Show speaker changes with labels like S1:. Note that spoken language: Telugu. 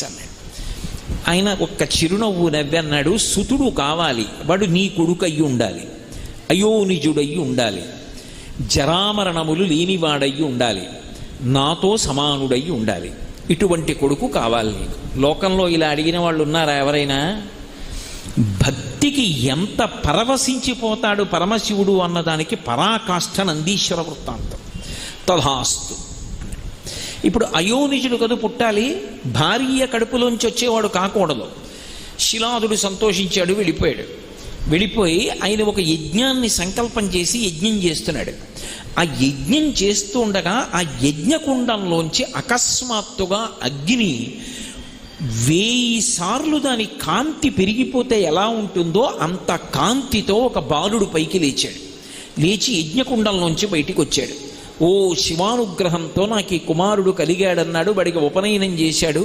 S1: అన్నాడు. ఆయన ఒక్క చిరునవ్వు నవ్వి అన్నాడు, సుతుడు కావాలి, వాడు నీ కొడుకు అయ్యి ఉండాలి, అయోనిజుడయ్యి ఉండాలి, జరామరణములు లేనివాడయ్యి ఉండాలి, నాతో సమానుడయ్యి ఉండాలి. ఇటువంటి కొడుకు కావాలి నీకు. లోకంలో ఇలా అడిగిన వాళ్ళు ఉన్నారా ఎవరైనా? భక్తికి ఎంత పరవశించిపోతాడు పరమశివుడు అన్నదానికి పరాకాష్ఠ నందీశ్వర వృత్తాంతం. తథాస్తు. ఇప్పుడు అయోనిజుడు కదు పుట్టాలి, భార్య కడుపులోంచి వచ్చేవాడు కాకూడదు. శిలాదుడు సంతోషించాడు, వెళ్ళిపోయి ఆయన ఒక యజ్ఞాన్ని సంకల్పం చేసి యజ్ఞం చేస్తున్నాడు. ఆ యజ్ఞం చేస్తూ ఉండగా ఆ యజ్ఞకుండంలోంచి అకస్మాత్తుగా అగ్ని 1000 సార్లు దాని కాంతి పెరిగిపోతే ఎలా ఉంటుందో అంత కాంతితో ఒక బాలుడు పైకి లేచి యజ్ఞకుండంలోంచి బయటికి వచ్చాడు. ఓ శివానుగ్రహంతో నాకు ఈ కుమారుడు కలిగాడన్నాడు. వాడికి ఉపనయనం చేశాడు.